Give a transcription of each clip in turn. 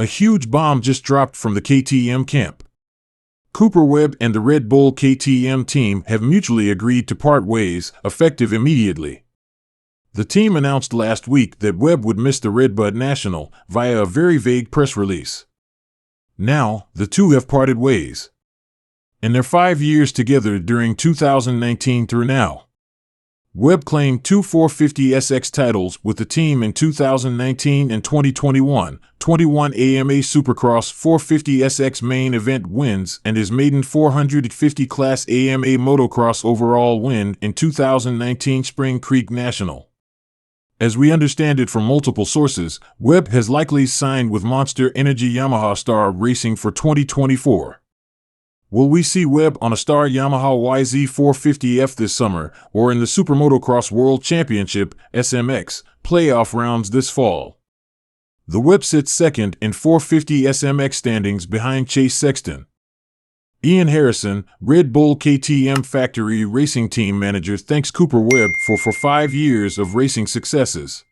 A huge bomb just dropped from the KTM camp. Cooper Webb and the Red Bull KTM team have mutually agreed to part ways, effective immediately. The team announced last week that Webb would miss the Redbull National via a very vague press release. Now, the two have parted ways. In their 5 years together during 2019 through now, Webb claimed 2 450SX titles with the team in 2019 and 2021, 21 AMA Supercross 450SX main event wins, and his maiden 450 Class AMA Motocross overall win in 2019 Spring Creek National. As we understand it from multiple sources, Webb has likely signed with Monsterenergy Yamaha Star Racing for 2024. Will we see Webb on a Star Yamaha YZ450F this summer, or in the Super Motocross World Championship (SMX) playoff rounds this fall? The Webb sits second in 450 SMX standings behind Chase Sexton. Ian Harrison, Red Bull KTM Factory Racing Team Manager, thanks Cooper Webb for 5 years of racing successes.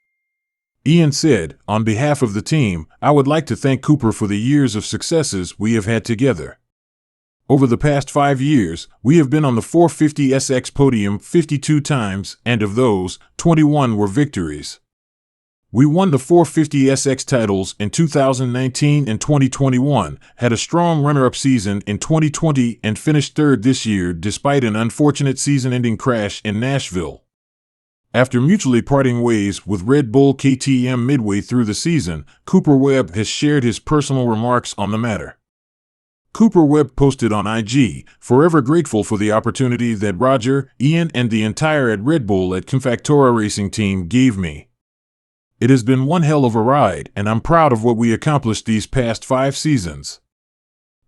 Ian said, "On behalf of the team, I would like to thank Cooper for the years of successes we have had together. Over the past 5 years, we have been on the 450SX podium 52 times, and of those, 21 were victories. We won the 450SX titles in 2019 and 2021, had a strong runner-up season in 2020, and finished third this year despite an unfortunate season-ending crash in Nashville." After mutually parting ways with Red Bull KTM midway through the season, Cooper Webb has shared his personal remarks on the matter. Cooper Webb posted on IG, "Forever grateful for the opportunity that Roger, Ian, and the entire at Red Bull at Factora Racing team gave me. It has been one hell of a ride, and I'm proud of what we accomplished these past 5 seasons.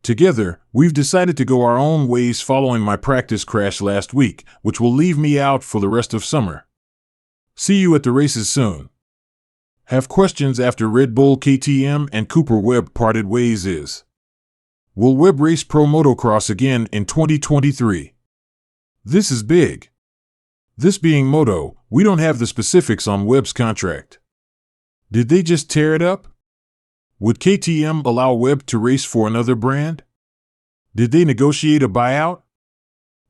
Together, we've decided to go our own ways following my practice crash last week, which will leave me out for the rest of summer. See you at the races soon." Have questions after Red Bull KTM and Cooper Webb parted ways is: will Webb race pro motocross again in 2023? This is big. This being moto, we don't have the specifics on Webb's contract. Did they just tear it up? Would KTM allow Webb to race for another brand? Did they negotiate a buyout?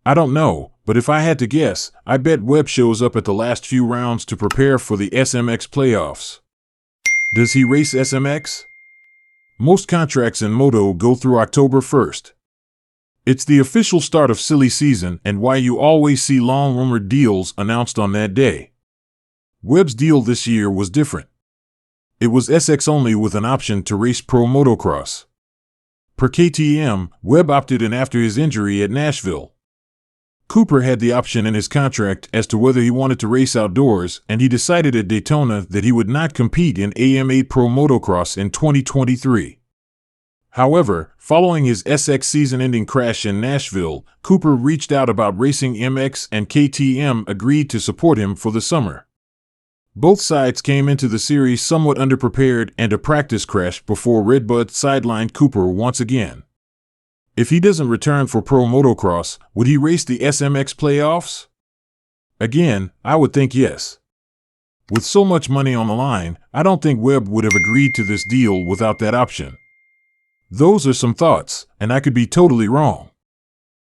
I don't know, but if I had to guess, I bet Webb shows up at the last few rounds to prepare for the SMX playoffs. Does he race SMX? Most contracts in moto go through October 1st. It's the official start of silly season and why you always see long-rumored deals announced on that day. Webb's deal this year was different. It was SX only with an option to race pro motocross. Per KTM, Webb opted in after his injury at Nashville. Cooper had the option in his contract as to whether he wanted to race outdoors, and he decided at Daytona that he would not compete in AMA Pro Motocross in 2023. However, following his SX season-ending crash in Nashville, Cooper reached out about racing MX, and KTM agreed to support him for the summer. Both sides came into the series somewhat underprepared, and a practice crash before Red Bull sidelined Cooper once again. If he doesn't return for pro motocross, would he race the SMX playoffs? Again, I would think yes. With so much money on the line, I don't think Webb would have agreed to this deal without that option. Those are some thoughts, and I could be totally wrong.